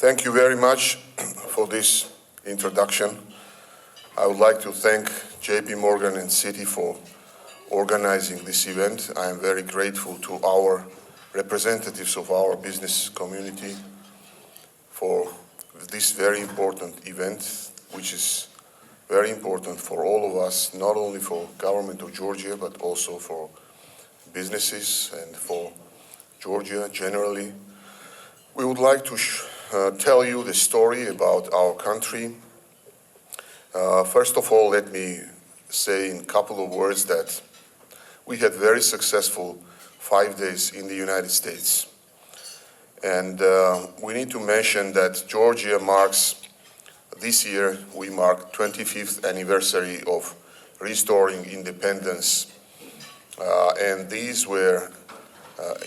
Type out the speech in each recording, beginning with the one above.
Thank you very much for this introduction. I would like to thank JP Morgan and Citi for organizing this event. I am very grateful to our representatives of our business community for this very important event, which is very important for all of us, not only for government of Georgia, but also for businesses and for Georgia generally. We would like to tell you the story about our country. First of all, let me say in a couple of words that we had very successful 5 days in the United States. And we need to mention that Georgia marks, this year we mark 25th anniversary of restoring independence. And these were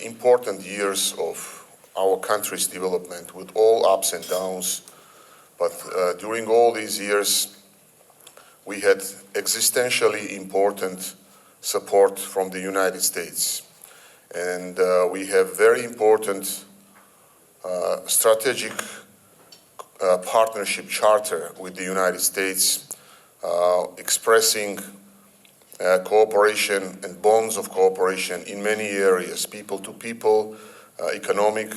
important years of our country's development with all ups and downs. But during all these years, we had existentially important support from the United States. And we have very important strategic partnership charter with the United States, expressing cooperation and bonds of cooperation in many areas, people to people, economic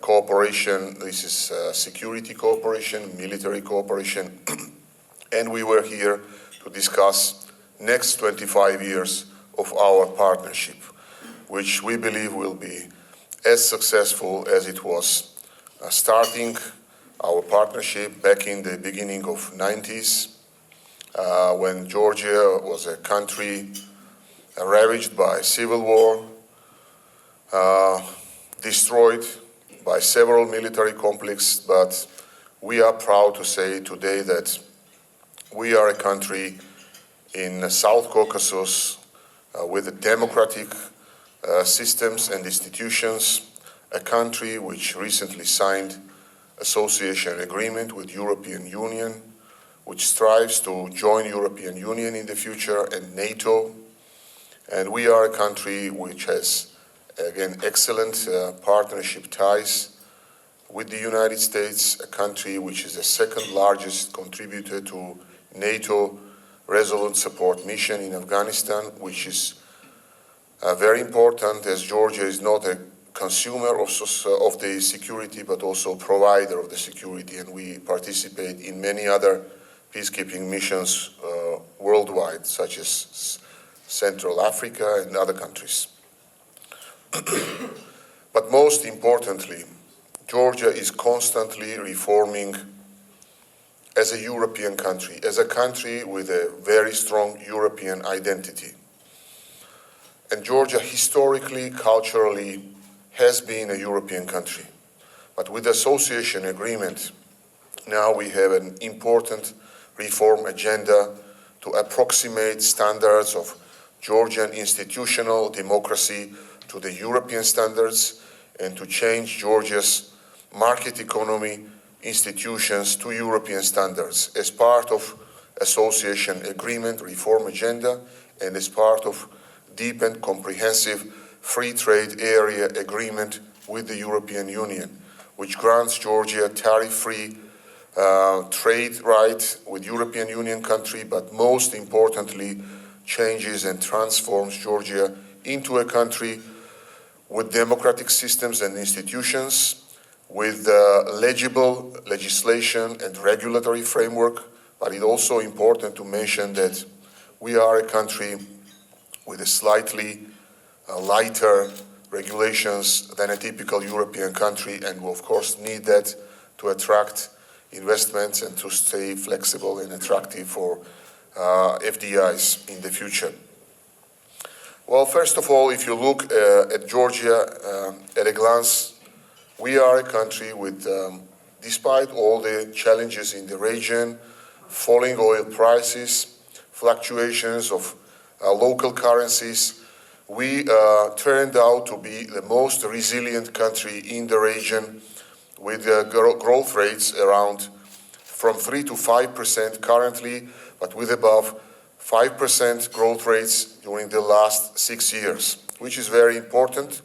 cooperation, this is security cooperation, military cooperation, and we were here to discuss next 25 years of our partnership, which we believe will be as successful as it was starting our partnership back in the beginning of 90s, when Georgia was a country ravaged by civil war, destroyed by several military conflicts, but we are proud to say today that we are a country in the South Caucasus with democratic systems and institutions, a country which recently signed association agreement with European Union, which strives to join European Union in the future and NATO. And we are a country which has, again, excellent partnership ties with the United States, a country which is the second largest contributor to NATO Resolute Support Mission in Afghanistan, which is very important as Georgia is not a consumer of the security, but also provider of the security, and we participate in many other peacekeeping missions worldwide, such as Central Africa and other countries. But most importantly, Georgia is constantly reforming as a European country, as a country with a very strong European identity. And Georgia historically, culturally, has been a European country. But with the association agreement, now we have an important reform agenda to approximate standards of Georgian institutional democracy to the European standards and to change Georgia's market economy institutions to European standards as part of association agreement reform agenda and as part of deep and comprehensive free trade area agreement with the European Union, which grants Georgia tariff-free trade right with European Union country, but most importantly, changes and transforms Georgia into a country with democratic systems and institutions, with legible legislation and regulatory framework. But it's also important to mention that we are a country with a slightly lighter regulations than a typical European country, and we of course need that to attract investments and to stay flexible and attractive for FDIs in the future. Well, first of all, if you look at Georgia at a glance, we are a country with, despite all the challenges in the region, falling oil prices, fluctuations of local currencies, we turned out to be the most resilient country in the region with growth rates around from 3 to 5% currently, but with above 5% growth rates during the last 6 years, which is very important,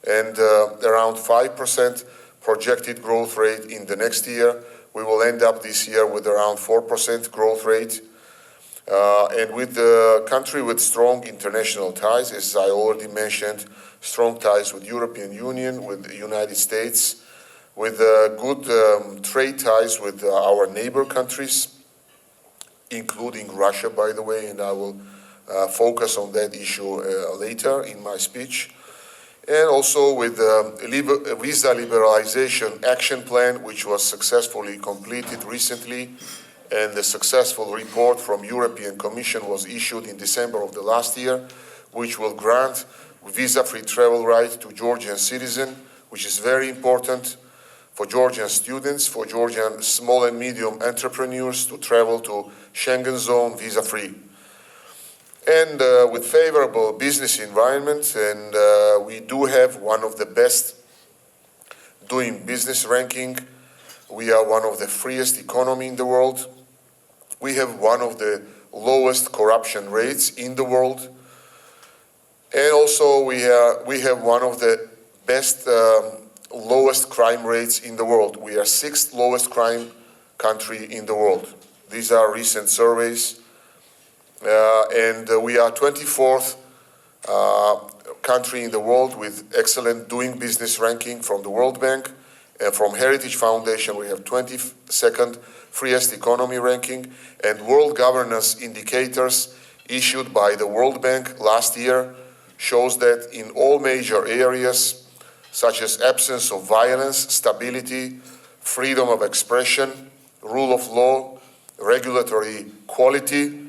and around 5% projected growth rate in the next year. We will end up this year with around 4% growth rate. And with the country with strong international ties, as I already mentioned, strong ties with European Union, with the United States, with good trade ties with our neighbor countries, including Russia, by the way, and I will focus on that issue later in my speech. And also with the visa liberalization action plan, which was successfully completed recently, and the successful report from European Commission was issued in December of the last year, which will grant visa-free travel right to Georgian citizens, which is very important for Georgian students, for Georgian small and medium entrepreneurs to travel to Schengen zone visa-free. And with favorable business environment, and we do have one of the best doing business ranking. We are one of the freest economy in the world. We have one of the lowest corruption rates in the world. And also we have one of the best lowest crime rates in the world. We are 6th lowest crime country in the world. These are recent surveys. And we are 24th country in the world with excellent doing business ranking from the World Bank. And from Heritage Foundation, we have 22nd freest economy ranking. And world governance indicators issued by the World Bank last year shows that in all major areas, such as absence of violence, stability, freedom of expression, rule of law, regulatory quality,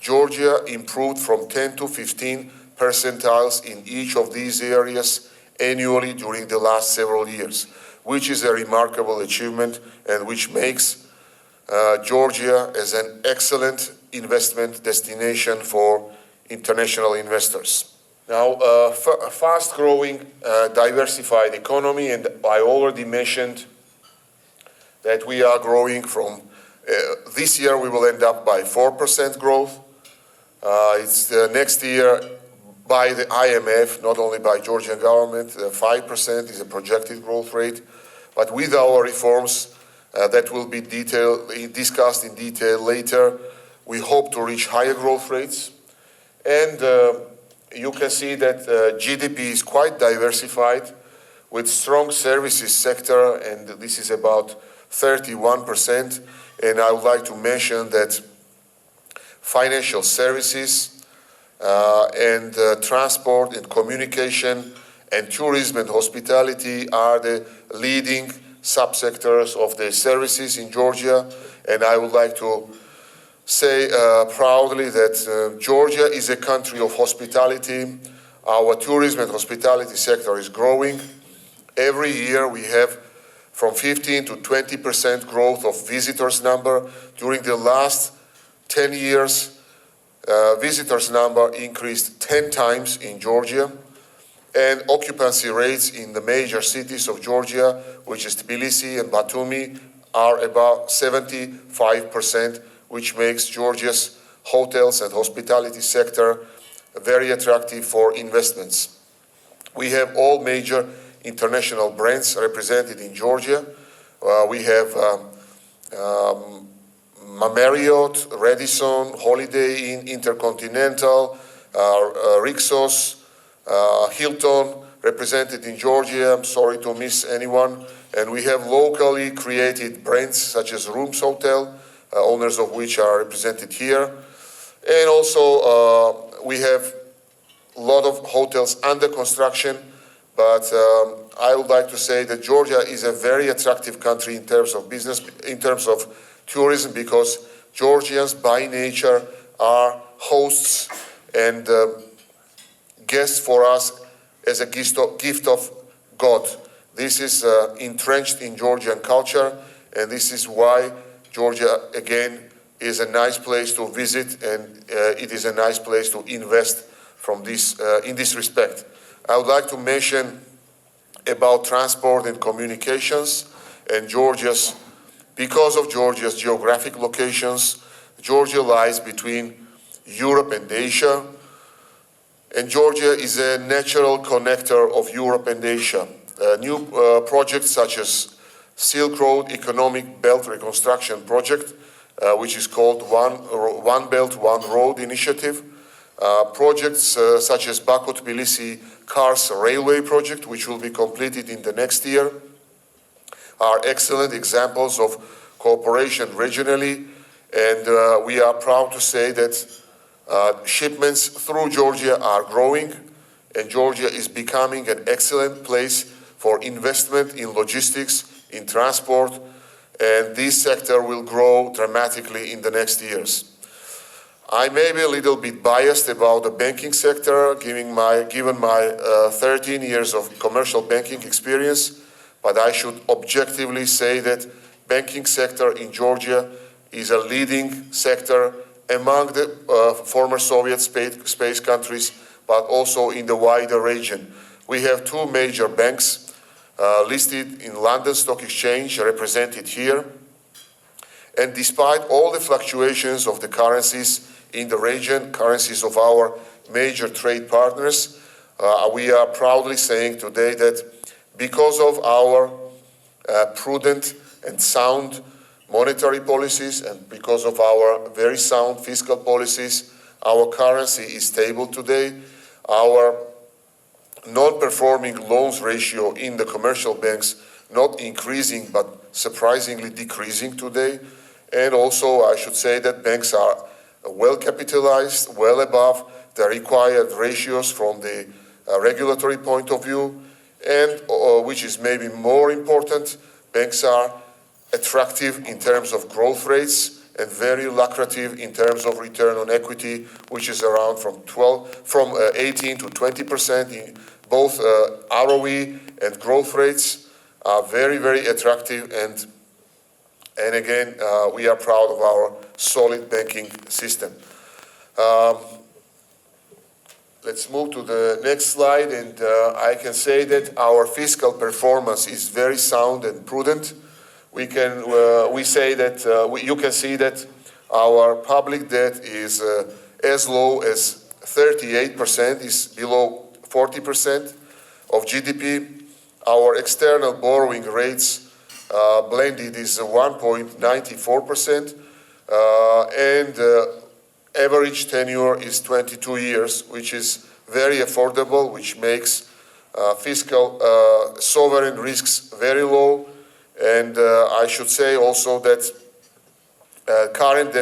Georgia improved from 10 to 15 percentiles in each of these areas annually during the last several years, which is a remarkable achievement and which makes Georgia as an excellent investment destination for international investors. Now, a fast-growing, diversified economy, and I already mentioned that we are growing from, this year we will end up by 4% growth. It's next year by the IMF, not only by Georgian government, 5% is a projected growth rate, but with our reforms that will be discussed in detail later, we hope to reach higher growth rates. And you can see that GDP is quite diversified with strong services sector, and this is about 31%. And I would like to mention that financial services and transport and communication and tourism and hospitality are the leading subsectors of the services in Georgia. And I would like to say proudly that Georgia is a country of hospitality. Our tourism and hospitality sector is growing. Every year we have from 15 to 20% growth of visitors number. During the last 10 years, visitors number increased 10 times in Georgia. And occupancy rates in the major cities of Georgia, which is Tbilisi and Batumi, are about 75%, which makes Georgia's hotels and hospitality sector very attractive for investments. We have all major international brands represented in Georgia. We have Marriott, Radisson, Holiday Inn, Intercontinental, Rixos, Hilton represented in Georgia. I'm sorry to miss anyone. And we have locally created brands such as Rooms Hotel, owners of which are represented here. And also we have a lot of hotels under construction, but I would like to say that Georgia is a very attractive country in terms of business, in terms of tourism, because Georgians by nature are hosts and guests for us as a gift of God. This is entrenched in Georgian culture, and this is why Georgia, again, is a nice place to visit, and it is a nice place to invest from this, in this respect. I would like to mention about transport and communications, and because of Georgia's geographic locations, Georgia lies between Europe and Asia, and Georgia is a natural connector of Europe and Asia. New projects such as Silk Road Economic Belt Reconstruction Project, which is called One Belt, One Road Initiative. Projects such as Baku-Tbilisi-Kars Railway Project, which will be completed in the next year, are excellent examples of cooperation regionally, and we are proud to say that shipments through Georgia are growing, and Georgia is becoming an excellent place for investment in logistics, in transport, and this sector will grow dramatically in the next years. I may be a little bit biased about the banking sector, given my 13 years of commercial banking experience, but I should objectively say that banking sector in Georgia is a leading sector among the former Soviet space countries, but also in the wider region. We have two major banks listed in London Stock Exchange, represented here. And despite all the fluctuations of the currencies in the region, currencies of our major trade partners, we are proudly saying today that because of our prudent and sound monetary policies and because of our very sound fiscal policies, our currency is stable today. Our non-performing loans ratio in the commercial banks not increasing but surprisingly decreasing today. And also I should say that banks are well capitalized, well above the required ratios from the regulatory point of view, and which is maybe more important, banks are attractive in terms of growth rates and very lucrative in terms of return on equity, which is around from 18 to 20% in both ROE and growth rates are very, very attractive, and again, we are proud of our solid banking system. Let's move to the next slide, and I can say that our fiscal performance is very sound and prudent. You can see that our public debt is as low as 38%, is below 40% of GDP. Our external borrowing rates blended is 1.94%, and average tenure is 22 years, which is very affordable, which makes fiscal sovereign risks very low. And I should say also that current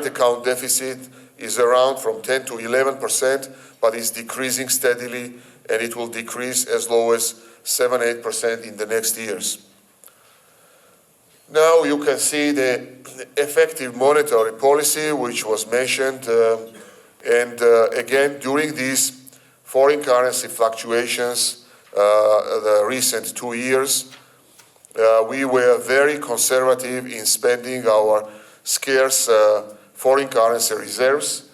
account deficit is around from 10 to 11%, but is decreasing steadily, and it will decrease as low as 7-8% in the next years. Now you can see the effective monetary policy, which was mentioned, and again, during these foreign currency fluctuations, the recent 2 years, we were very conservative in spending our scarce foreign currency reserves,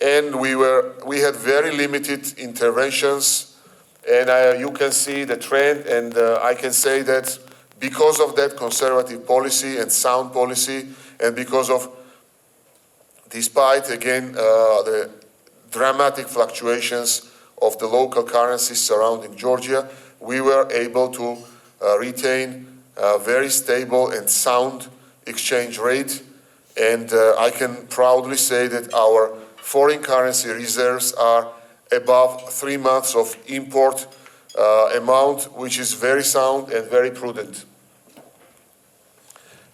and we had very limited interventions, and you can see the trend, and I can say that because of that conservative policy and sound policy, and despite again the dramatic fluctuations of the local currencies surrounding Georgia, we were able to retain a very stable and sound exchange rate, and I can proudly say that our foreign currency reserves are above 3 months of import amount, which is very sound and very prudent.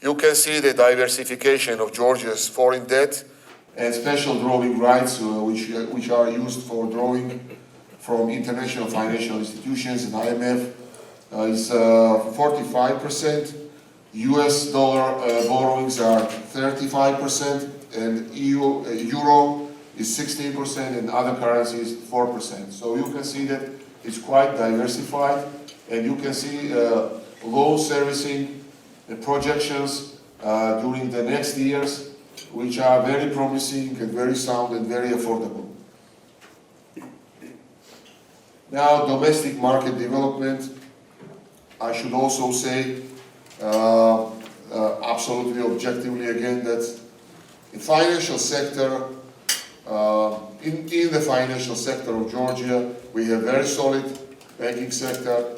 You can see the diversification of Georgia's foreign debt and special drawing rights, which are used for drawing from international financial institutions and IMF, is 45%. US dollar borrowings are 35%, and euro is 16%, and other currencies 4%. So you can see that it's quite diversified, and you can see loan servicing projections during the next years, which are very promising and very sound and very affordable. Now, domestic market development. I should also say absolutely objectively again that the financial sector, in the financial sector of Georgia, we have very solid banking sector.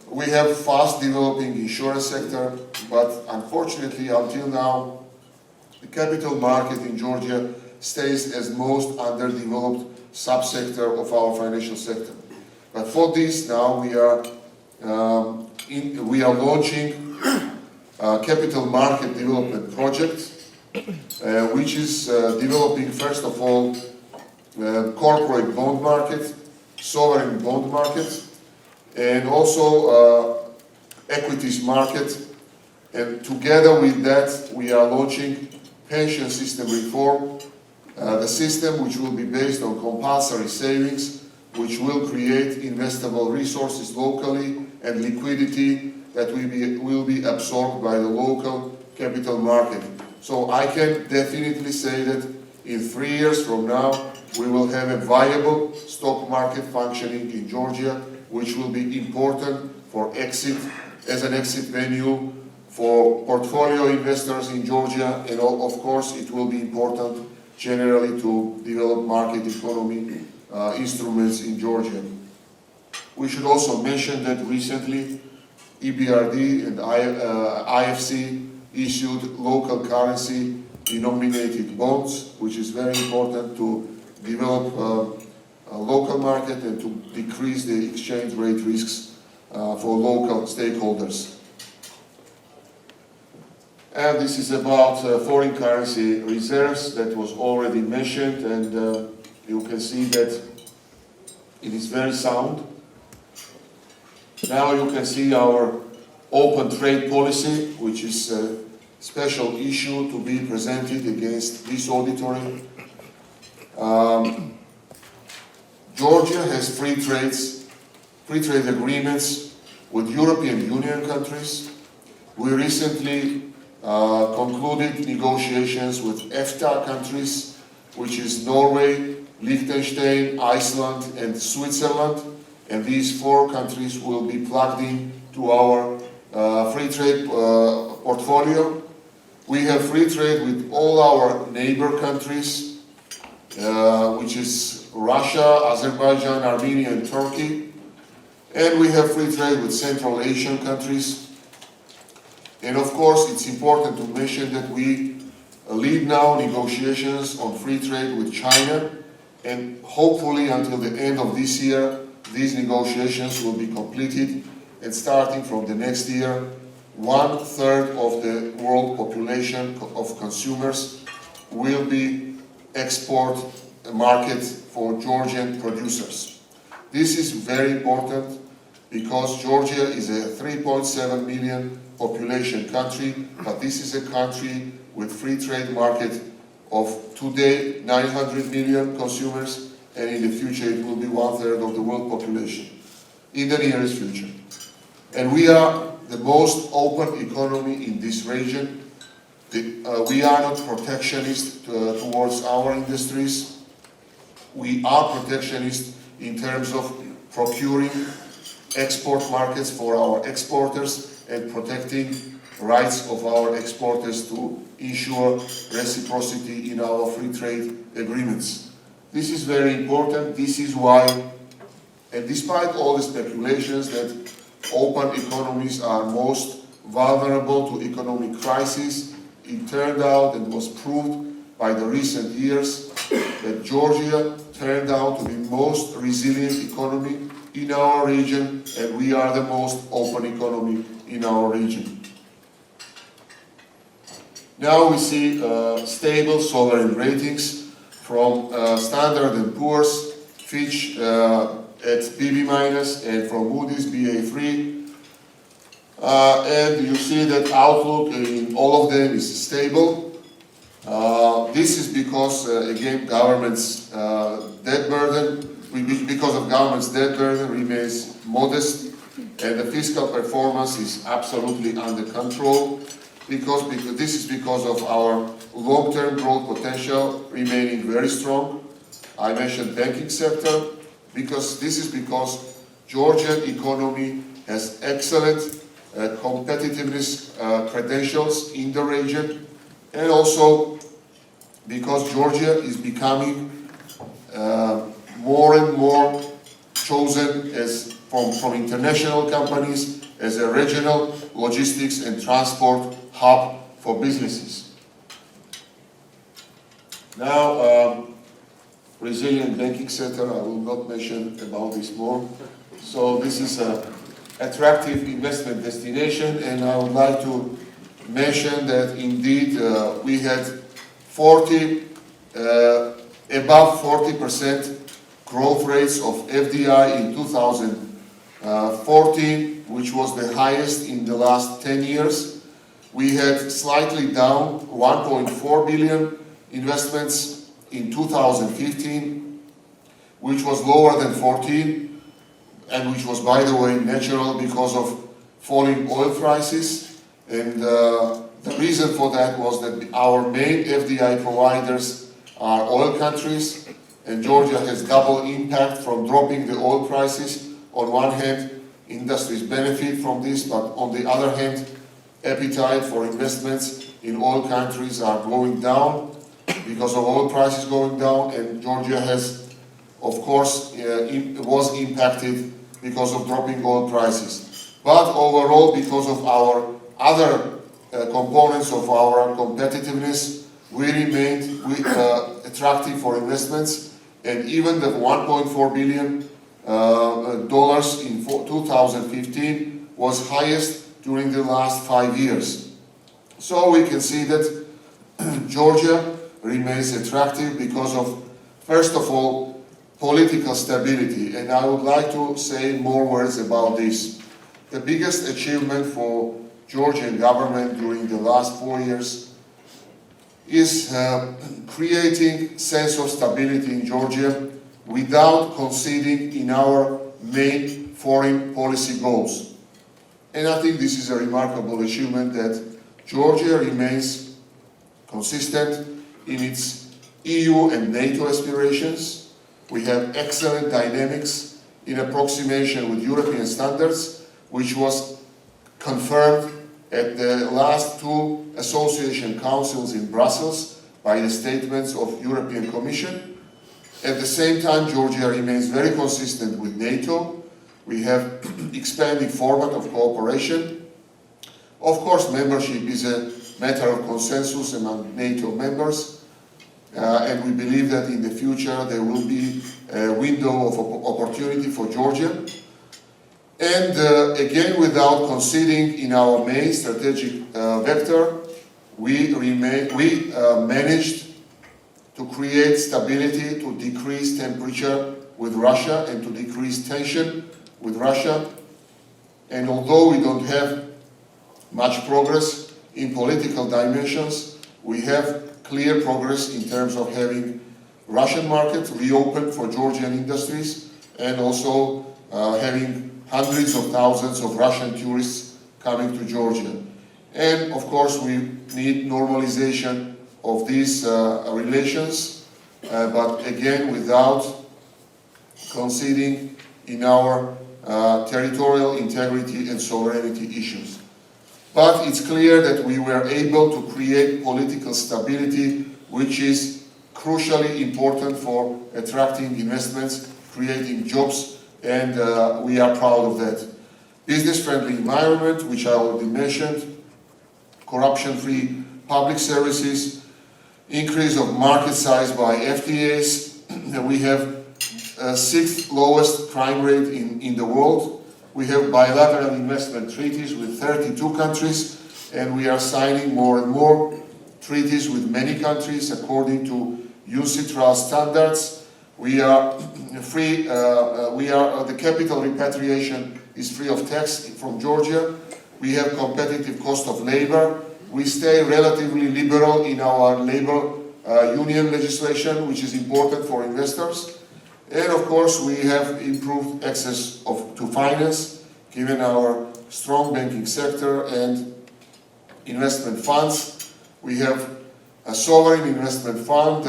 We have fast developing insurance sector, but unfortunately until now, the capital market in Georgia stays as most underdeveloped subsector of our financial sector. But for this now we are launching a capital market development project, which is developing first of all corporate bond market, sovereign bond market, and also equities market. And together with that, we are launching pension system reform, the system which will be based on compulsory savings, which will create investable resources locally and liquidity that will be absorbed by the local capital market. So I can definitely say that in 3 years from now, we will have a viable stock market functioning in Georgia, which will be important for exit, as an exit venue for portfolio investors in Georgia, and of course it will be important generally to develop market economy instruments in Georgia. We should also mention that recently EBRD and IFC issued local currency denominated bonds, which is very important to develop a local market and to decrease the exchange rate risks for local stakeholders. And this is about foreign currency reserves that was already mentioned, and you can see that it is very sound. Now you can see our open trade policy, which is a special issue to be presented against this auditory. Georgia has free trade agreements with European Union countries. We recently concluded negotiations with EFTA countries, which is Norway, Liechtenstein, Iceland, and Switzerland. And these 4 countries will be plugged in to our free trade portfolio. We have free trade with all our neighbor countries, which is Russia, Azerbaijan, Armenia, and Turkey. And we have free trade with Central Asian countries. And of course, it's important to mention that we lead now negotiations on free trade with China, and hopefully until the end of this year, these negotiations will be completed, and starting from the next year, 1/3 of the world population of consumers will be export market for Georgian producers. This is very important because Georgia is a 3.7 million population country, but this is a country with free trade market of today 900 million consumers, and in the future it will be 1/3 of the world population in the nearest future. And we are the most open economy in this region. We are not protectionist towards our industries. We are protectionist in terms of procuring export markets for our exporters and protecting rights of our exporters to ensure reciprocity in our free trade agreements. This is very important. This is why, and despite all the speculations that open economies are most vulnerable to economic crisis, it turned out and was proved by the recent years that Georgia turned out to be most resilient economy in our region, and we are the most open economy in our region. Now we see stable sovereign ratings from Standard & Poor's, Fitch at BB- and from Moody's Ba3. And you see that outlook in all of them is stable. This is because, again, government's debt burden, because of government's debt burden remains modest, and the fiscal performance is absolutely under control. Because this is because of our long-term growth potential remaining very strong. I mentioned banking sector, because this is because Georgian economy has excellent competitiveness credentials in the region, and also because Georgia is becoming more and more chosen as from international companies as a regional logistics and transport hub for businesses. Now, resilient banking sector, I will not mention about this more. So this is an attractive investment destination, and I would like to mention that indeed we had above 40% growth rates of FDI in 2014, which was the highest in the last 10 years. We had slightly down 1.4 billion investments in 2015, which was lower than 14, and which was, by the way, natural because of falling oil prices. And the reason for that was that our main FDI providers are oil countries, and Georgia has double impact from dropping the oil prices. On one hand, industries benefit from this, but on the other hand, appetite for investments in oil countries are going down because of oil prices going down, and Georgia has, of course, was impacted because of dropping oil prices. But overall, because of our other components of our competitiveness, we remained attractive for investments, and even the $1.4 billion in 2015 was highest during the last 5 years. So we can see that Georgia remains attractive because of, first of all, political stability, and I would like to say more words about this. The biggest achievement for Georgian government during the last 4 years is creating sense of stability in Georgia without conceding in our main foreign policy goals. And I think this is a remarkable achievement, that Georgia remains consistent in its EU and NATO aspirations. We have excellent dynamics in approximation with European standards, which was confirmed at the last two association councils in Brussels by the statements of European Commission. At the same time, Georgia remains very consistent with NATO. We have expanded format of cooperation. Of course, membership is a matter of consensus among NATO members, and we believe that in the future there will be a window of opportunity for Georgia. And again, without conceding in our main strategic vector, we managed to create stability, to decrease temperature with Russia and to decrease tension with Russia. And although we don't have much progress in political dimensions, we have clear progress in terms of having Russian market reopened for Georgian industries, and also having hundreds of thousands of Russian tourists coming to Georgia. And of course, we need normalization of these relations, but again, without conceding in our territorial integrity and sovereignty issues. But it's clear that we were able to create political stability, which is crucially important for attracting investments, creating jobs, and we are proud of that. Business-friendly environment, which I already mentioned, corruption-free public services, increase of market size by FTAs. We have sixth lowest crime rate in the world. We have bilateral investment treaties with 32 countries, and we are signing more and more treaties with many countries according to UNCITRAL standards. We are free, the capital repatriation is free of tax from Georgia. We have competitive cost of labor. We stay relatively liberal in our labor union legislation, which is important for investors. And of course, we have improved access to finance, given our strong banking sector and investment funds. We have a sovereign investment fund.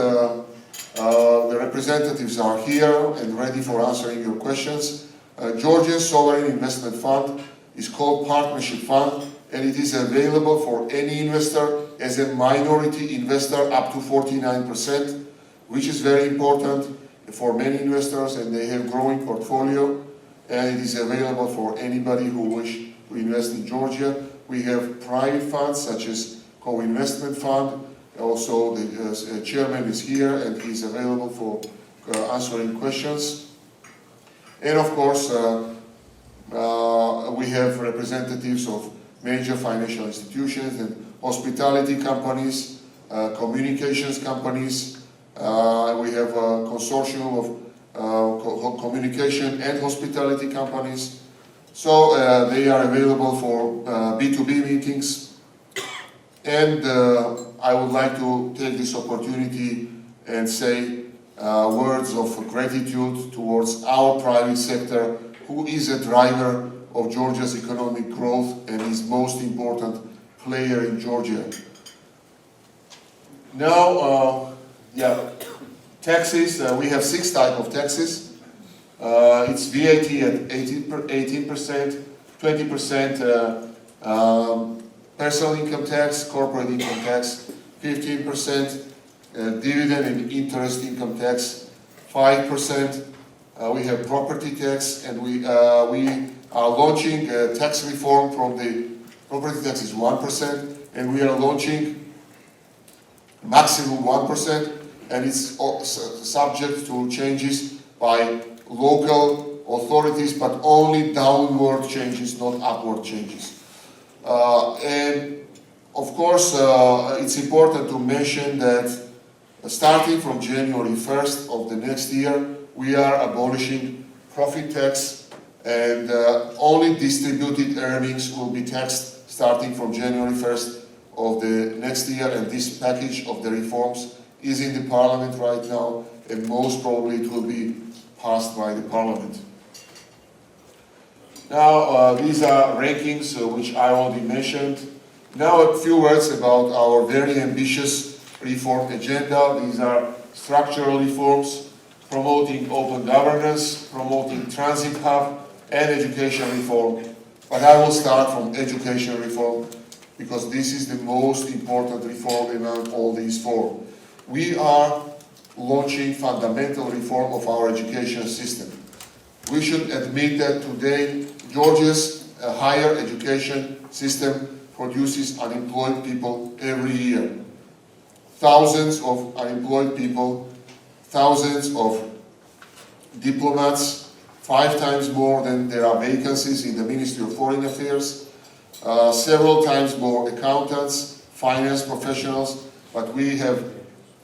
The representatives are here and ready for answering your questions. Georgia's sovereign investment fund is called Partnership Fund, and it is available for any investor as a minority investor up to 49%, which is very important for many investors, and they have growing portfolio. and it is available for anybody who wish to invest in Georgia. We have private funds such as co-investment fund. Also, the chairman is here and he's available for answering questions. And of course, we have representatives of major financial institutions and hospitality companies, communications companies. We have a consortium of communication and hospitality companies. So they are available for B2B meetings. And I would like to take this opportunity and say words of gratitude towards our private sector, who is a driver of Georgia's economic growth and is most important player in Georgia. Now, taxes. We have 6 types of taxes. It's VAT at 18%, 20% personal income tax, corporate income tax, 15%, dividend and interest income tax, 5%. We have property tax, and we are launching tax reform from the property tax is 1%, and we are launching maximum 1%, and it's subject to changes by local authorities, but only downward changes, not upward changes. And of course, it's important to mention that starting from January 1st of the next year, we are abolishing profit tax, and only distributed earnings will be taxed starting from January 1st of the next year, and this package of the reforms is in the parliament right now, and most probably it will be passed by the parliament. Now, these are rankings which I already mentioned. Now a few words about our very ambitious reform agenda. These are structural reforms, promoting open governance, promoting transit hub, and education reform. But I will start from education reform, because this is the most important reform among all these 4. We are launching fundamental reform of our education system. We should admit that today Georgia's higher education system produces unemployed people every year. Thousands of unemployed people, thousands of diplomats, 5 times more than there are vacancies in the Ministry of Foreign Affairs, several times more accountants, finance professionals, but we have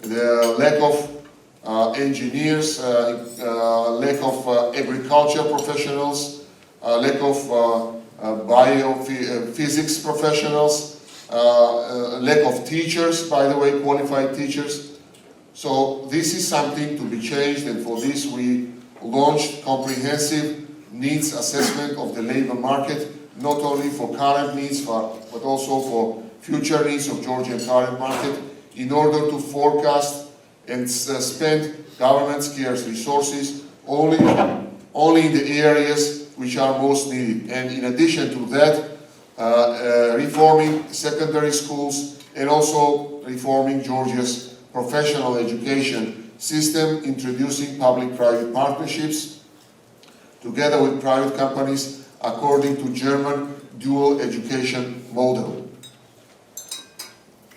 the lack of engineers, lack of agriculture professionals, lack of biophysics professionals, lack of teachers, by the way, qualified teachers. So this is something to be changed, and for this we launched comprehensive needs assessment of the labor market, not only for current needs, but also for future needs of Georgian current market, in order to forecast and spend government scarce resources only in the areas which are most needed. And in addition to that, reforming secondary schools and also reforming Georgia's professional education system, introducing public-private partnerships together with private companies according to German dual education model.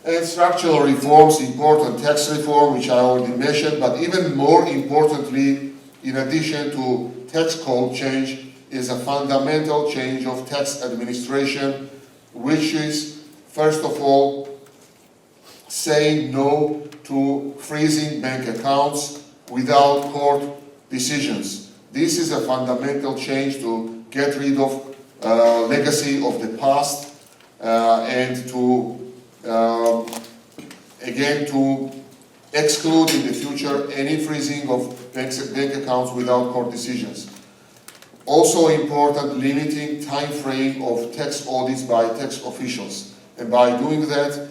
And structural reforms, important tax reform, which I already mentioned, but even more importantly, in addition to tax code change, is a fundamental change of tax administration, which is, first of all, saying no to freezing bank accounts without court decisions. This is a fundamental change to get rid of legacy of the past and to again to exclude in the future any freezing of bank accounts without court decisions. Also important, limiting time frame of tax audits by tax officials. And by doing that,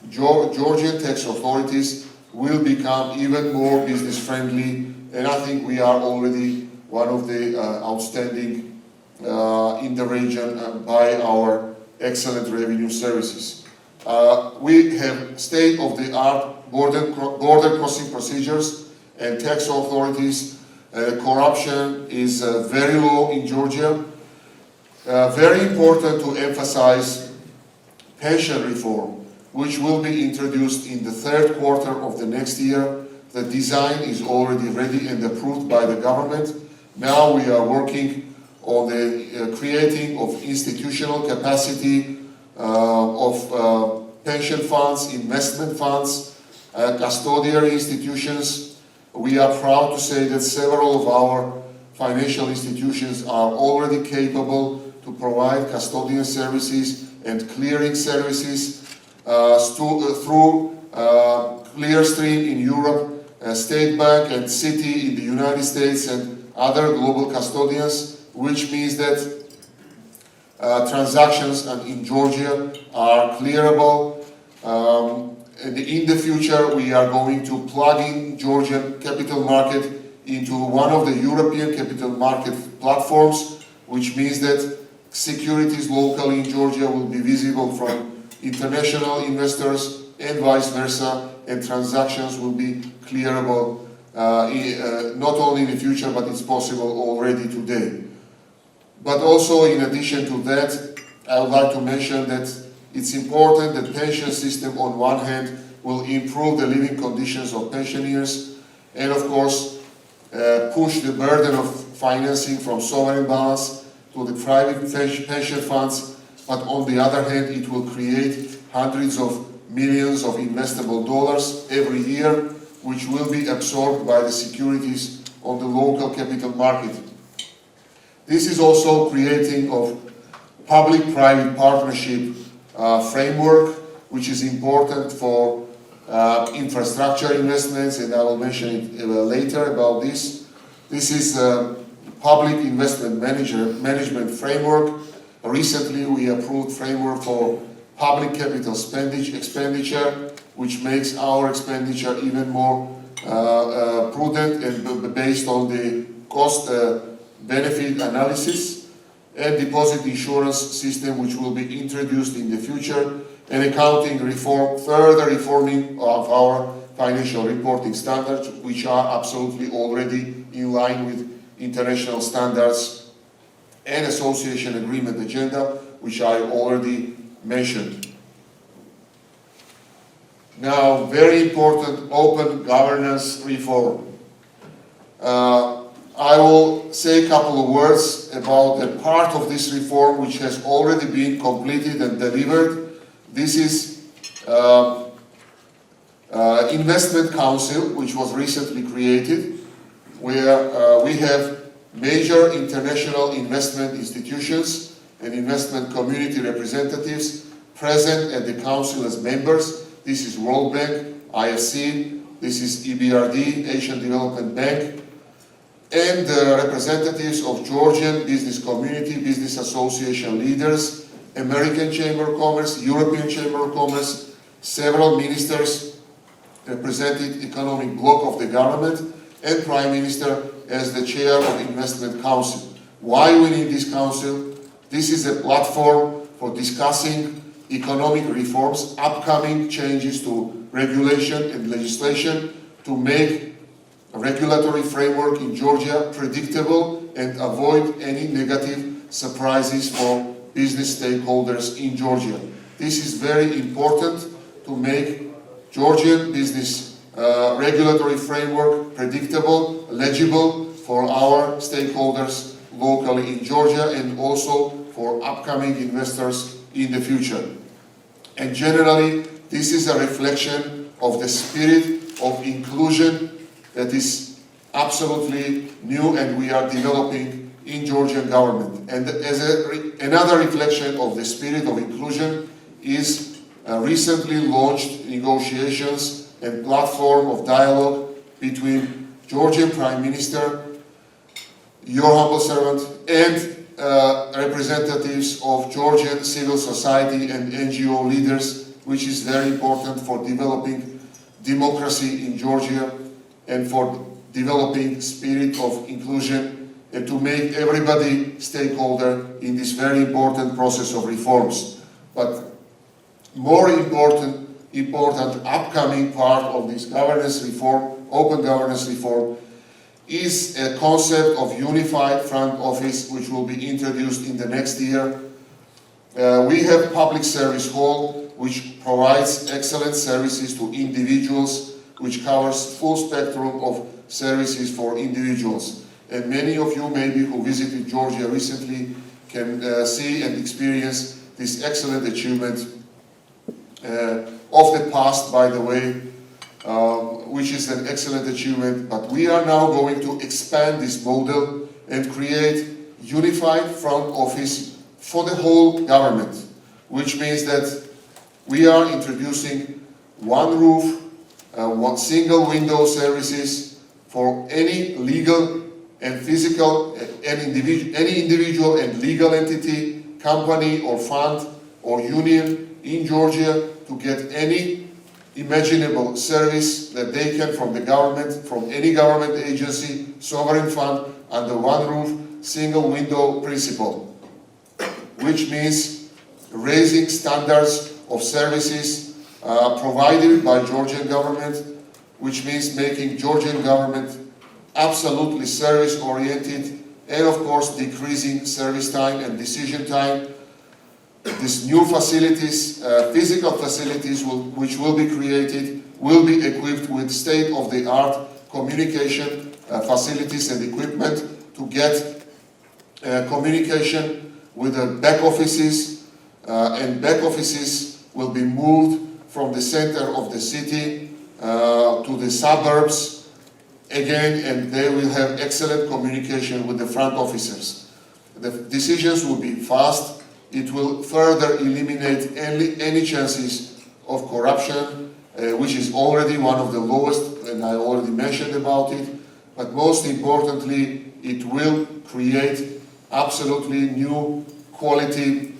Georgian tax authorities will become even more business friendly, and I think we are already one of the outstanding in the region by our excellent revenue services. We have state-of-the-art border crossing procedures, and tax authorities Corruption is very low in Georgia. Very important to emphasize pension reform, which will be introduced in the third quarter of the next year. The design is already ready and approved by the government. Now we are working on the creating of institutional capacity of pension funds, investment funds, custodial institutions. We are proud to say that several of our financial institutions are already capable to provide custodian services and clearing services through Clearstream in Europe, State Bank and Citi in the United States, and other global custodians, which means that transactions in Georgia are clearable. And in the future, we are going to plug in Georgian capital market into one of the European capital market platforms, which means that securities locally in Georgia will be visible from international investors and vice versa, and transactions will be clearable not only in the future, but it's possible already today. But also, in addition to that, I would like to mention that it's important that the pension system on one hand will improve the living conditions of pensioners and of course push the burden of financing from sovereign bonds to the private pension funds, but on the other hand it will create hundreds of millions of investable dollars every year, which will be absorbed by the securities on the local capital market. This is also creating of public-private partnership framework, which is important for infrastructure investments, and I will mention it later about this. This is a public investment management framework. Recently, we approved framework for public capital expenditure, which makes our expenditure even more prudent and based on the cost-benefit analysis, and deposit insurance system, which will be introduced in the future, and accounting reform, further reforming of our financial reporting standards, which are absolutely already in line with international standards, and association agreement agenda, which I already mentioned. Now, very important open governance reform. I will say a couple of words about the part of this reform which has already been completed and delivered. This is Investment Council, which was recently created, where we have major international investment institutions and investment community representatives present at the council as members. This is World Bank, IFC, this is EBRD, Asian Development Bank, and representatives of Georgian business community, business association leaders, American Chamber of Commerce, European Chamber of Commerce, several ministers represented economic bloc of the government, and Prime Minister as the chair of Investment Council. Why we need this council? This is a platform for discussing economic reforms, upcoming changes to regulation and legislation to make a regulatory framework in Georgia predictable and avoid any negative surprises for business stakeholders in Georgia. This is very important to make Georgian business regulatory framework predictable, legible for our stakeholders locally in Georgia and also for upcoming investors in the future. And generally, this is a reflection of the spirit of inclusion that is absolutely new and we are developing in Georgian government. And as another reflection of the spirit of inclusion is recently launched negotiations and platform of dialogue between Georgian Prime Minister, your humble servant, and representatives of Georgian civil society and NGO leaders, which is very important for developing democracy in Georgia and for developing spirit of inclusion and to make everybody stakeholder in this very important process of reforms. But more important upcoming part of this governance reform, open governance reform, is a concept of unified front office which will be introduced in the next year. We have public service hall which provides excellent services to individuals, which covers full spectrum of services for individuals. And many of you maybe who visited Georgia recently can see and experience this excellent achievement of the past, by the way, which is an excellent achievement. But we are now going to expand this model and create unified front office for the whole government, which means that we are introducing one roof, one single window services for any legal and physical, any individual and legal entity, company or fund or union in Georgia to get any imaginable service that they can from the government, from any government agency, sovereign fund, under one roof, single window principle, which means raising standards of services provided by Georgian government, which means making Georgian government absolutely service-oriented, and of course decreasing service time and decision time. These new facilities, physical facilities which will be created, will be equipped with state-of-the-art communication facilities and equipment to get communication with the back offices, and back offices will be moved from the center of the city to the suburbs again, and they will have excellent communication with the front officers. The decisions will be fast. It will further eliminate any chances of corruption, which is already one of the lowest, and I already mentioned about it. But most importantly, it will create absolutely new quality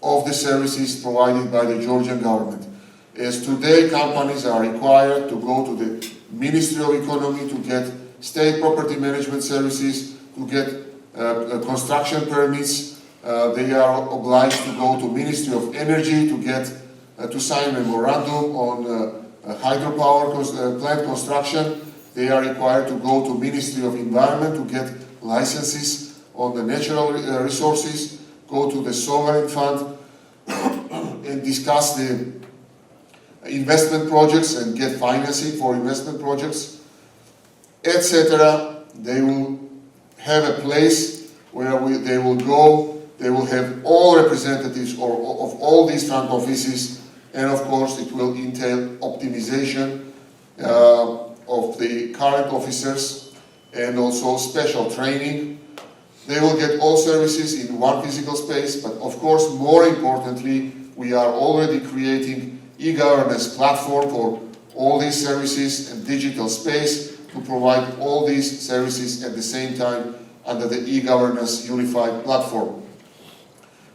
of the services provided by the Georgian government. As today, companies are required to go to the Ministry of Economy to get state property management services, to get construction permits. They are obliged to go to Ministry of Energy to get to sign a memorandum on hydropower plant construction. They are required to go to Ministry of Environment to get licenses on the natural resources, go to the sovereign fund and discuss the investment projects and get financing for investment projects, etc. They will have a place where they will go. They will have all representatives of all these front offices, and of course it will entail optimization of the current officers and also special training. They will get all services in one physical space, but of course, more importantly, we are already creating e-governance platform for all these services and digital space to provide all these services at the same time under the e-governance unified platform.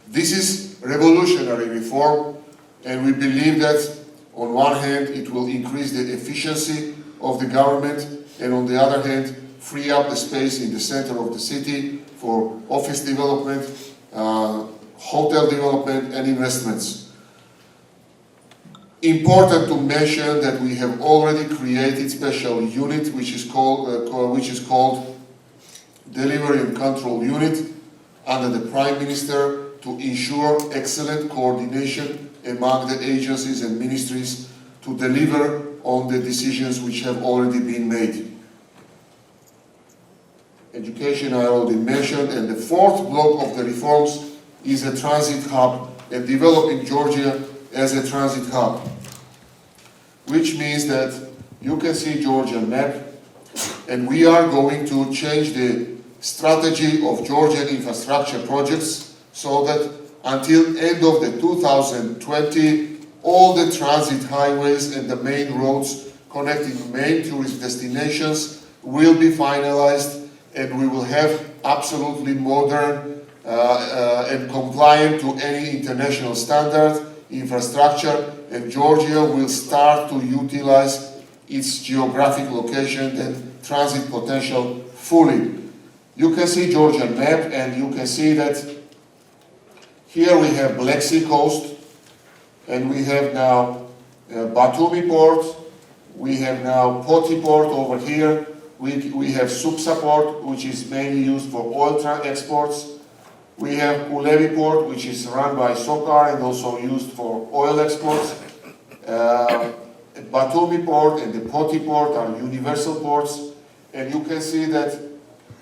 This is revolutionary reform, and we believe that on one hand it will increase the efficiency of the government, and on the other hand free up the space in the center of the city for office development, hotel development and investments. Important to mention that we have already created special unit which is called Delivery and Control Unit under the Prime Minister to ensure excellent coordination among the agencies and ministries to deliver on the decisions which have already been made. Education I already mentioned, and the fourth block of the reforms is a transit hub and developing Georgia as a transit hub, which means that you can see Georgian map, and we are going to change the strategy of Georgian infrastructure projects so that until end of the 2020, all the transit highways and the main roads connecting main tourist destinations will be finalized, and we will have absolutely modern and compliant to any international standard infrastructure, and Georgia will start to utilize its geographic location and transit potential fully. You can see Georgian map, and you can see that here we have Black Sea coast, and we have now Batumi port, we have now Poti port over here, We have Supsa port, which is mainly used for oil exports. We have Ulevi port, which is run by SOCAR and also used for oil exports. Batumi port and the Poti port are universal ports. And you can see that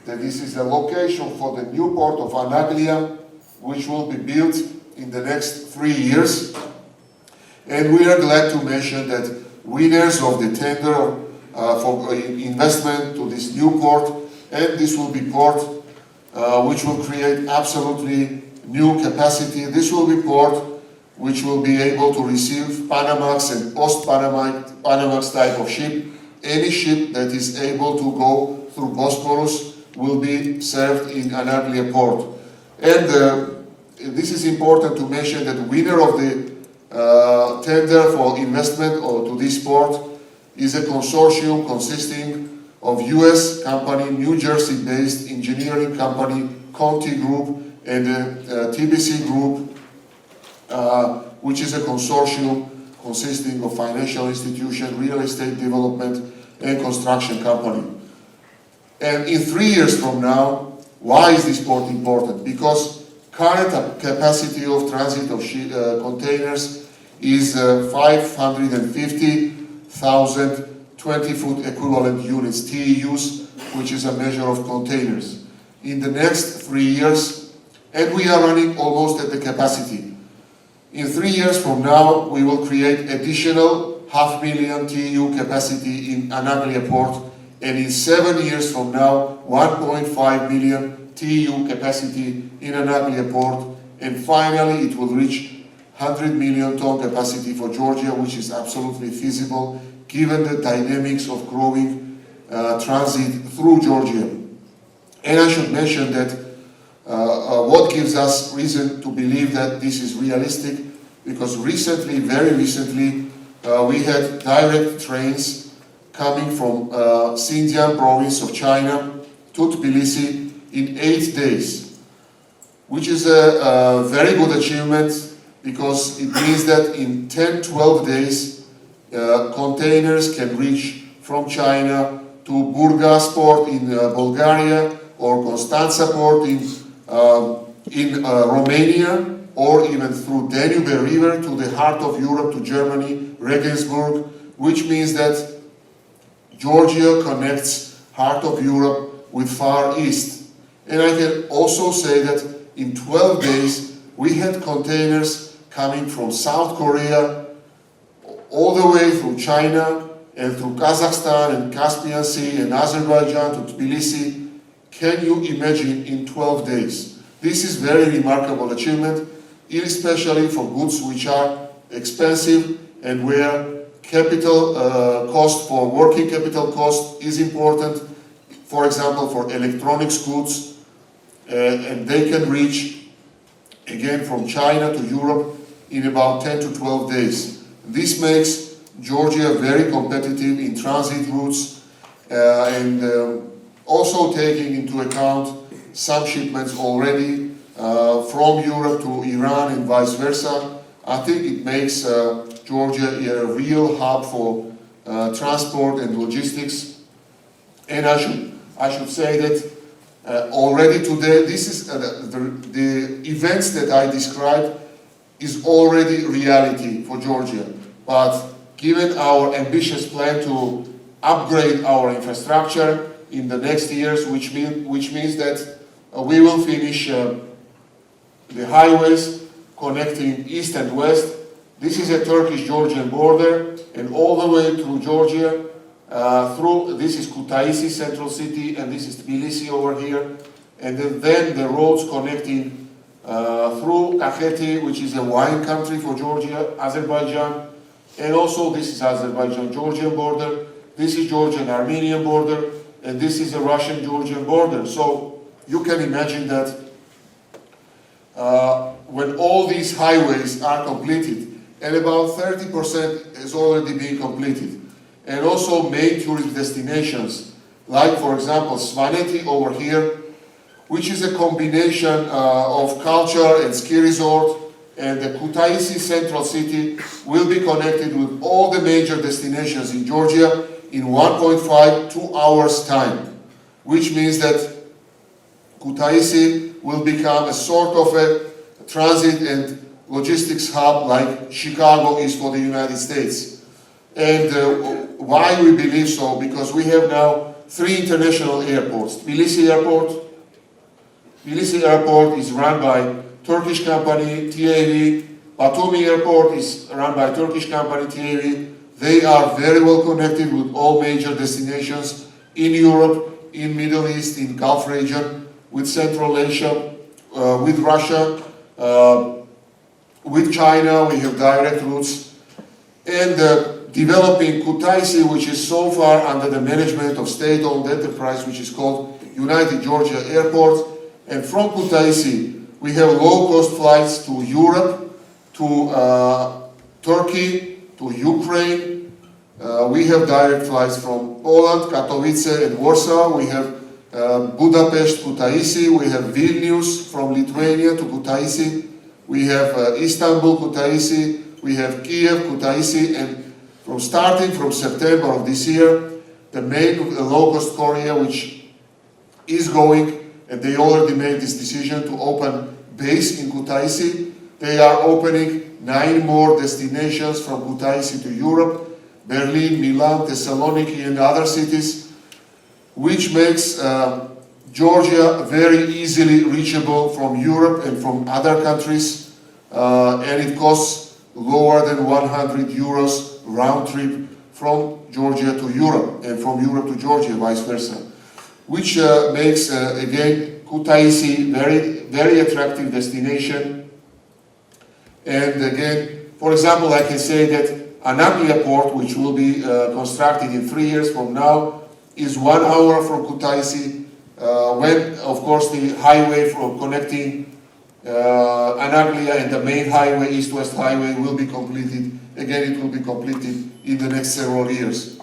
this is the location for the new port of Anaglia, which will be built in the next 3 years. And we are glad to mention that winners of the tender for investment to this new port, and this will be port which will create absolutely new capacity. This will be port which will be able to receive Panamax and post-Panamax type of ship. Any ship that is able to go through Bosporus will be served in Anaglia port. And this is important to mention that the winner of the tender for investment to this port is a consortium consisting of US company, New Jersey-based engineering company, Conti Group, and TBC Group, which is a consortium consisting of financial institution, real estate development, and construction company. And in 3 years from now, why is this port important? Because current capacity of transit of containers is 550,000 20-foot equivalent units, TEUs, which is a measure of containers. In the next 3 years, and we are running almost at the capacity. In 3 years from now, we will create additional 500,000 TEU capacity in Anaglia port, and in 7 years from now, 1.5 million TEU capacity in Anaglia port, and finally it will reach 100 million ton capacity for Georgia, which is absolutely feasible given the dynamics of growing transit through Georgia. And I should mention that what gives us reason to believe that this is realistic, because recently, very recently, we had direct trains coming from Xinjiang province of China to Tbilisi in 8 days, which is a very good achievement, because it means that in 10-12 days containers can reach from China to Burgas port in Bulgaria, or Constanța port in Romania, or even through Danube River to the heart of Europe, to Germany, Regensburg, which means that Georgia connects heart of Europe with Far East. And I can also say that in 12 days we had containers coming from South Korea all the way through China and through Kazakhstan and Caspian Sea and Azerbaijan to Tbilisi. Can you imagine in 12 days? This is very remarkable achievement, especially for goods which are expensive and where capital cost for working capital cost is important. For example, for electronics goods, and they can reach again from China to Europe in about 10 to 12 days. This makes Georgia very competitive in transit routes, and also taking into account some shipments already from Europe to Iran and vice versa. I think it makes Georgia a real hub for transport and logistics. And I should say that already today, this is the events that I described is already reality for Georgia. But given our ambitious plan to upgrade our infrastructure in the next years, which means that we will finish the highways connecting east and west. This is a Turkish-Georgian border, and all the way through Georgia, this is Kutaisi, central city, and this is Tbilisi over here, and then the roads connecting through Kakheti, which is a wine country for Georgia, Azerbaijan, and also this is Azerbaijan-Georgian border, this is Georgian-Armenian border, and this is a Russian-Georgian border. So you can imagine that when all these highways are completed, and about 30% is already being completed, and also main tourist destinations, like for example Svaneti over here, which is a combination of culture and ski resort, and the Kutaisi central city will be connected with all the major destinations in Georgia, in 1.5 to 2 hours time, which means that Kutaisi will become a sort of a transit and logistics hub like Chicago is for the United States. And why we believe so? Because we have now 3 international airports. Tbilisi Airport is run by Turkish company TAV. Batumi Airport is run by Turkish company TAV. They are very well connected with all major destinations in Europe, in Middle East, in Gulf region, with Central Asia, with Russia, with China. We have direct routes. And developing Kutaisi, which is so far under the management of state-owned enterprise, which is called United Georgia Airport. And from Kutaisi, we have low-cost flights to Europe, to Turkey, to Ukraine. We have direct flights from Poland, Katowice, and Warsaw. We have Budapest, Kutaisi. We have Vilnius from Lithuania to Kutaisi. We have Istanbul, Kutaisi. We have Kiev, Kutaisi, and starting from September of this year, the main low-cost carrier, which is going, and they already made this decision to open base in Kutaisi. They are opening 9 more destinations from Kutaisi to Europe, Berlin, Milan, Thessaloniki, and other cities, which makes Georgia very easily reachable from Europe and from other countries, and it costs lower than 100 euros round trip from Georgia to Europe and from Europe to Georgia, vice versa, which makes again Kutaisi very attractive destination. And again, for example, I can say that Anaglia port, which will be constructed in 3 years from now, is 1 hour from Kutaisi, when of course the highway from connecting Anaglia and the main highway, east-west highway, will be completed. Again, it will be completed in the next several years.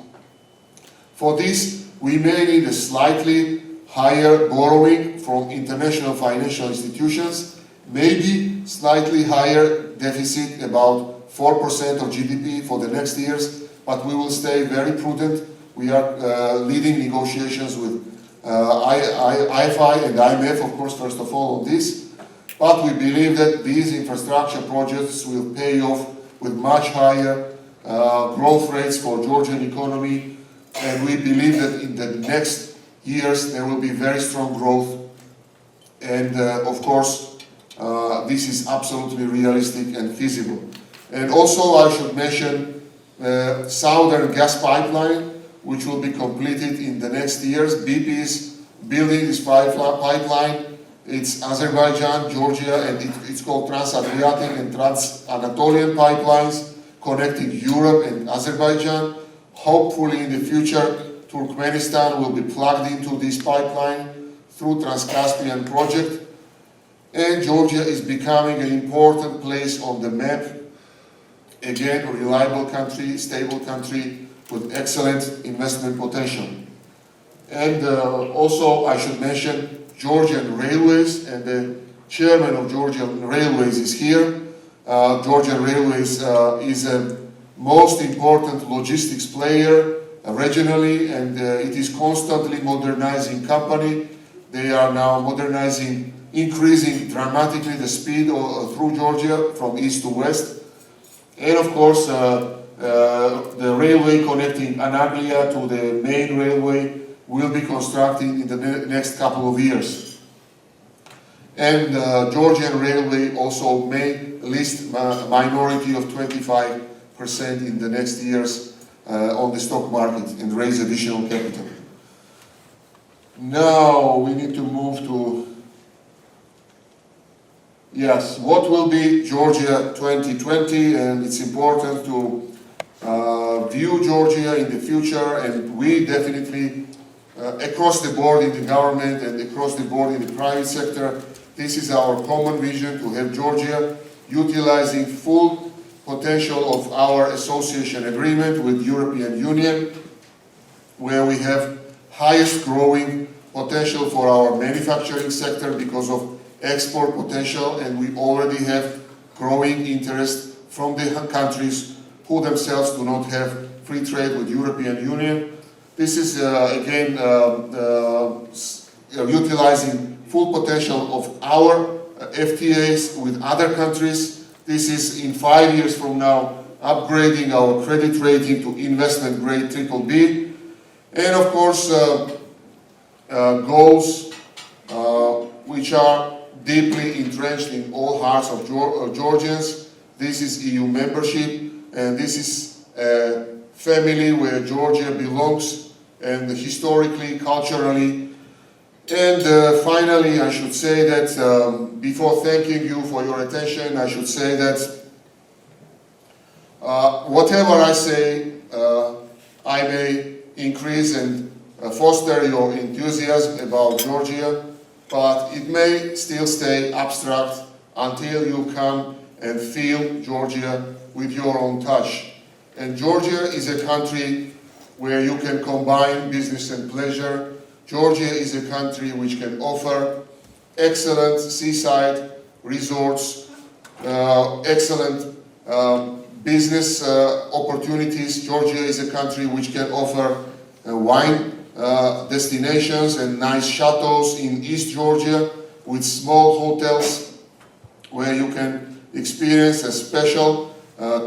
For this, we may need a slightly higher borrowing from international financial institutions, maybe slightly higher deficit, about 4% of GDP for the next years, but we will stay very prudent. We are leading negotiations with IFI and IMF, of course, first of all, on this. But we believe that these infrastructure projects will pay off with much higher growth rates for Georgian economy, and we believe that in the next years there will be very strong growth. And of course, this is absolutely realistic and feasible. And also I should mention Southern Gas Pipeline, which will be completed in the next years. BP is building this pipeline. It's Azerbaijan, Georgia, and it's called Trans-Adriatic and Trans-Anatolian pipelines connecting Europe and Azerbaijan. Hopefully in the future, Turkmenistan will be plugged into this pipeline through Trans-Caspian project. And Georgia is becoming an important place on the map. Again, a reliable country, stable country with excellent investment potential. And also I should mention Georgian Railways, and the chairman of Georgian Railways is here. Georgian Railways is a most important logistics player regionally, and it is constantly modernizing company. They are now modernizing, increasing dramatically the speed through Georgia from east to west. And of course, the railway connecting Anaglia to the main railway will be constructed in the next couple of years. And Georgian Railway also may list a minority of 25% in the next years on the stock market and raise additional capital. Now we need to move to, yes, what will be Georgia 2020, and it's important to view Georgia in the future, and we definitely across the board in the government and across the board in the private sector, this is our common vision, to have Georgia utilizing full potential of our association agreement with European Union, where we have highest growing potential for our manufacturing sector because of export potential, and we already have growing interest from the countries who themselves do not have free trade with European Union. This is again utilizing full potential of our FTAs with other countries. This is in 5 years from now upgrading our credit rating to investment grade BBB. And of course goals which are deeply entrenched in all hearts of Georgians. This is EU membership, and this is a family where Georgia belongs, and historically, culturally. And finally, I should say that before thanking you for your attention, I should say that whatever I say, I may increase and foster your enthusiasm about Georgia, but it may still stay abstract until you come and feel Georgia with your own touch. And Georgia is a country where you can combine business and pleasure. Georgia is a country which can offer excellent seaside resorts, excellent business opportunities. Georgia is a country which can offer wine destinations and nice chateaus in East Georgia with small hotels where you can experience a special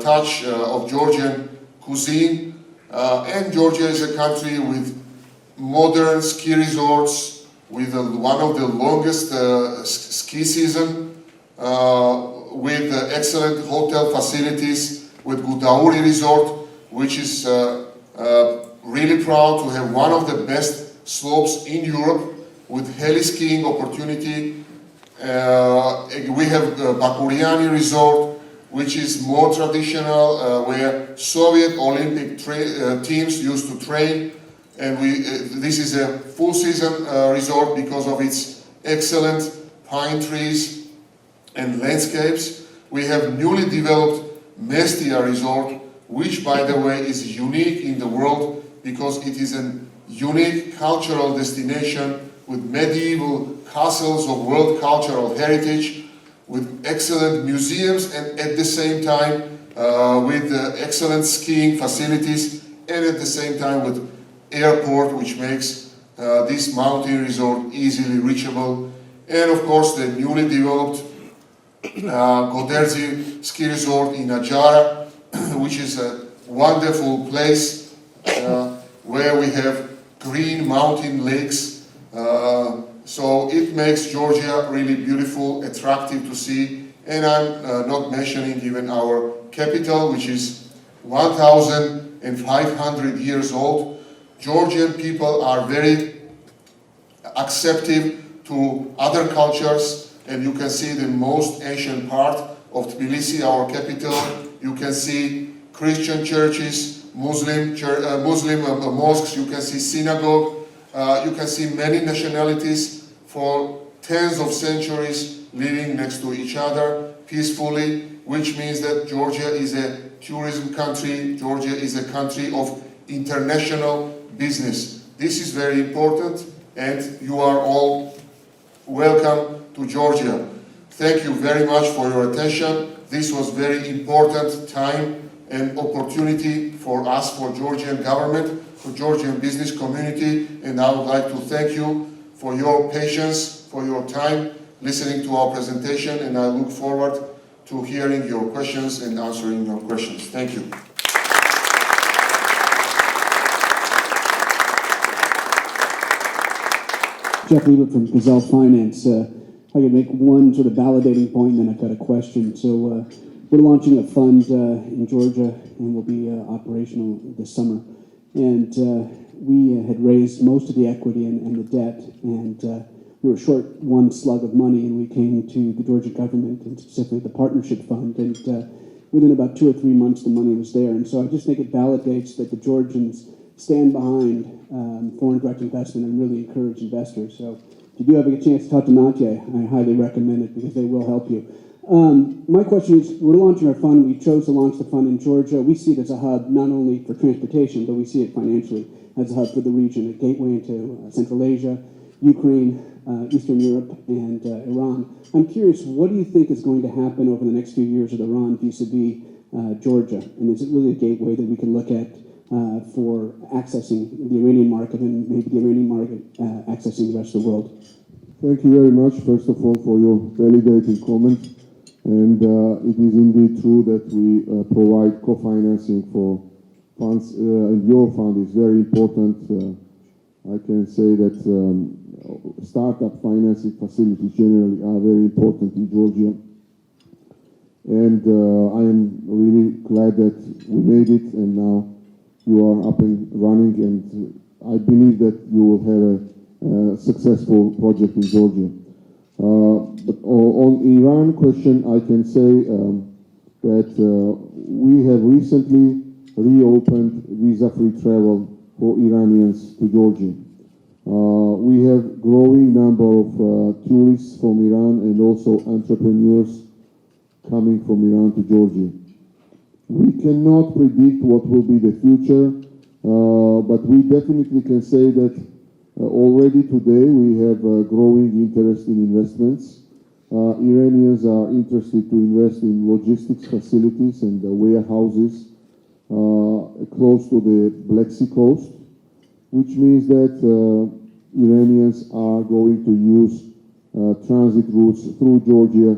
touch of Georgian cuisine. And Georgia is a country with modern ski resorts, with one of the longest ski season, with excellent hotel facilities, with Gudauri Resort, which is really proud to have one of the best slopes in Europe, with heli skiing opportunity. We have Bakuriani Resort, which is more traditional, where Soviet Olympic teams used to train. And this is a full season resort because of its excellent pine trees and landscapes. We have newly developed Mestia Resort, which by the way is unique in the world because it is a unique cultural destination with medieval castles of world cultural heritage, with excellent museums, and at the same time with excellent skiing facilities, and at the same time with airport, which makes this mountain resort easily reachable. And of course the newly developed Goderzi ski resort in Ajara, which is a wonderful place where we have green mountain lakes. So it makes Georgia really beautiful, attractive to see. And I'm not mentioning even our capital, which is 1,500 years old. Georgian people are very accepting to other cultures, and you can see the most ancient part of Tbilisi, our capital. You can see Christian churches, Muslim mosques, you can see synagogue, you can see many nationalities for tens of centuries living next to each other peacefully, which means that Georgia is a tourism country. Georgia is a country of international business. This is very important, and you are all welcome to Georgia. Thank you very much for your attention. This was very important time and opportunity for us, for Georgian government, for Georgian business community, and I would like to thank you for your patience, for your time listening to our presentation, and I look forward to hearing your questions and answering your questions. Thank you. Jeff Lieber from Gazelle Finance. I could make one sort of validating point, and then I've got a question. So we're launching a fund in Georgia, and will be operational this summer. And we had raised most of the equity and the debt, and we were short one slug of money, and we came to the Georgian government, and specifically the partnership fund, and within about 2 or 3 months the money was there. And so I just think it validates that the Georgians stand behind foreign direct investment and really encourage investors. So if you do have a chance to talk to Natye, I highly recommend it because they will help you. My question is, we're launching our fund. We chose to launch the fund in Georgia. We see it as a hub not only for transportation, but we see it financially as a hub for the region, a gateway into Central Asia, Ukraine, Eastern Europe, and Iran. I'm curious, what do you think is going to happen over the next few years with Iran vis-a-vis Georgia? And is it really a gateway that we can look at for accessing the Iranian market and maybe the Iranian market accessing the rest of the world? Thank you very much, first of all, for your validating comment. And it is indeed true that we provide co-financing for funds, and your fund is very important. I can say that startup financing facilities generally are very important in Georgia. And I am really glad that we made it, and now you are up and running, and I believe that you will have a successful project in Georgia. But on Iran question, I can say that we have recently reopened visa-free travel for Iranians to Georgia. We have growing number of tourists from Iran and also entrepreneurs coming from Iran to Georgia. We cannot predict what will be the future, but we definitely can say that already today we have growing interest in investments. Iranians are interested to invest in logistics facilities and warehouses close to the Black Sea coast, which means that Iranians are going to use transit routes through Georgia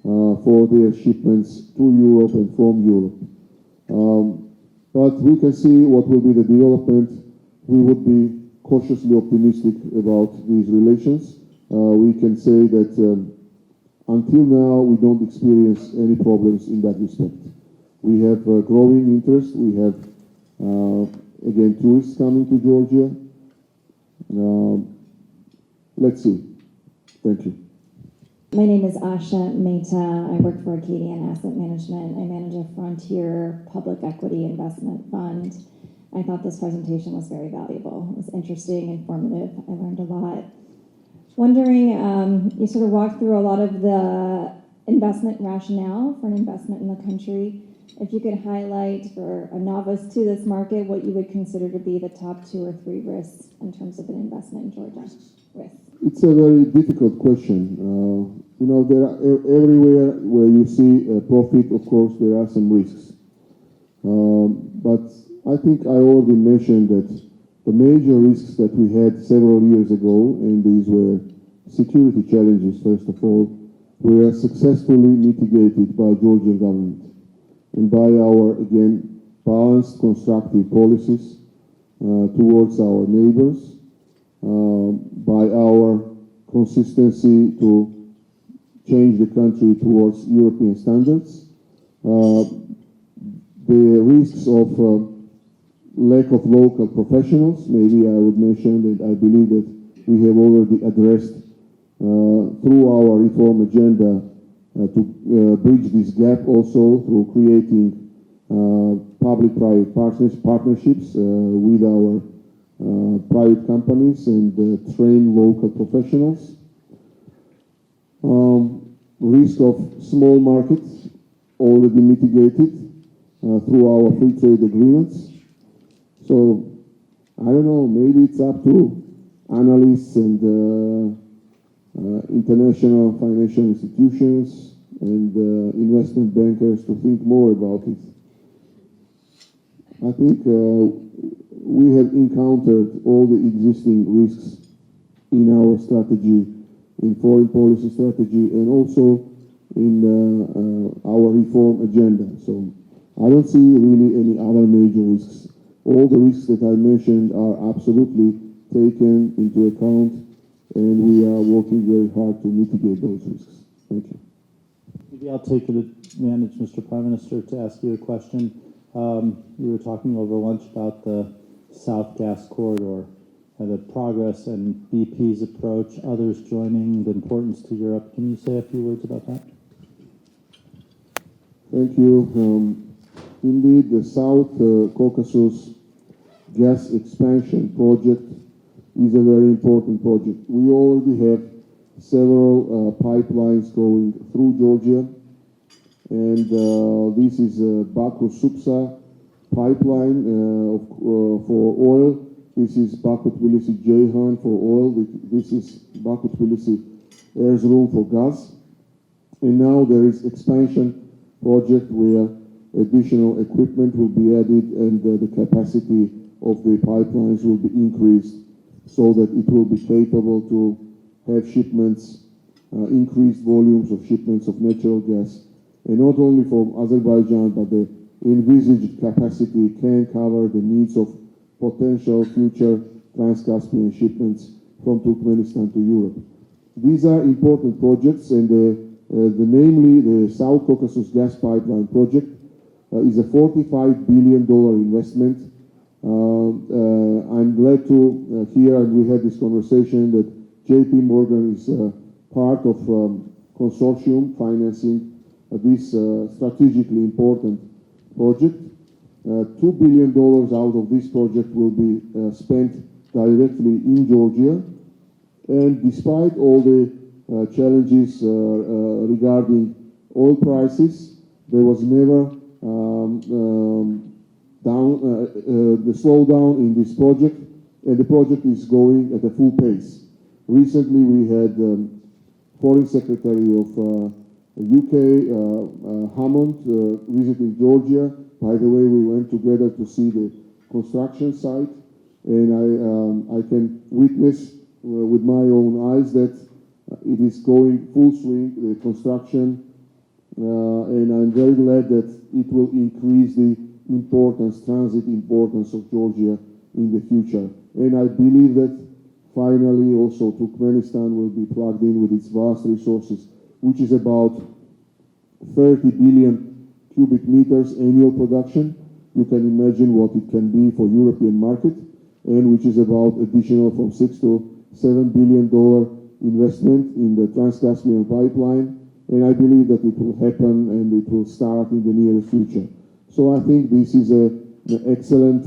for their shipments to Europe and from Europe. But we can see what will be the development. We would be cautiously optimistic about these relations. We can say that until now we don't experience any problems in that respect. We have growing interest. We have, again, tourists coming to Georgia. Let's see. Thank you. My name is Asha Mehta. I work for Acadian Asset Management. I manage a Frontier Public Equity Investment Fund. I thought this presentation was very valuable. It was interesting, informative. I learned a lot. Wondering, you sort of walked through a lot of the investment rationale for an investment in the country. If you could highlight for a novice to this market what you would consider to be the top 2 or 3 risks in terms of an investment in Georgia. Risks. It's a very difficult question. You know, there are everywhere where you see profit, of course, there are some risks. But I think I already mentioned that the major risks that we had several years ago, and these were security challenges, first of all, were successfully mitigated by Georgian government and by our, again, balanced, constructive policies towards our neighbors, by our consistency to change the country towards European standards, the risks of lack of local professionals. Maybe I would mention that I believe that we have already addressed through our reform agenda to bridge this gap also through creating public-private partnerships with our private companies and train local professionals. Risk of small markets already mitigated through our free trade agreements. So, I don't know, maybe it's up to analysts and international financial institutions and investment bankers to think more about it. I think we have encountered all the existing risks in our strategy, in foreign policy strategy, and also in our reform agenda. So I don't see really any other major risks. All the risks that I mentioned are absolutely taken into account, and we are working very hard to mitigate those risks. Thank you. Maybe I'll take advantage, Mr. Prime Minister, to ask you a question. We were talking over lunch about the South Gas Corridor and the progress and BP's approach, others joining, the importance to Europe. Can you say a few words about that? Thank you. Indeed, the South Caucasus gas expansion project is a very important project. We already have several pipelines going through Georgia, and this is Baku-Supsa pipeline for oil. This is Baku-Tbilisi-Ceyhan for oil. This is Baku-Tbilisi-Erzurum for gas. And now there is expansion project where additional equipment will be added and the capacity of the pipelines will be increased so that it will be capable to have shipments, increased volumes of shipments of natural gas. And not only from Azerbaijan, but the envisaged capacity can cover the needs of potential future Trans-Caspian shipments from Turkmenistan to Europe. These are important projects, and namely the South Caucasus Gas Pipeline project is a $45 billion investment. I'm glad to hear, and we had this conversation, that JP Morgan is part of consortium financing this strategically important project. $2 billion out of this project will be spent directly in Georgia. And despite all the challenges regarding oil prices, there was never the slowdown in this project, and the project is going at a full pace. Recently, we had Foreign Secretary of UK, Hammond, visiting Georgia. By the way, we went together to see the construction site, and I can witness with my own eyes that it is going full swing, the construction, and I'm very glad that it will increase the transit importance of Georgia in the future. And I believe that finally also Turkmenistan will be plugged in with its vast resources, which is about 30 billion cubic meters annual production. You can imagine what it can be for European market, and which is about additional from $6 to $7 billion investment in the Trans-Caspian pipeline. And I believe that it will happen and it will start in the near future. So I think this is an excellent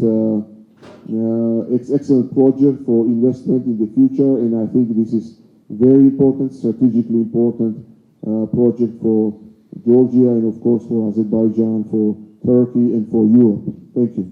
project for investment in the future, and I think this is very important, strategically important project for Georgia and of course for Azerbaijan, for Turkey and for Europe. Thank you.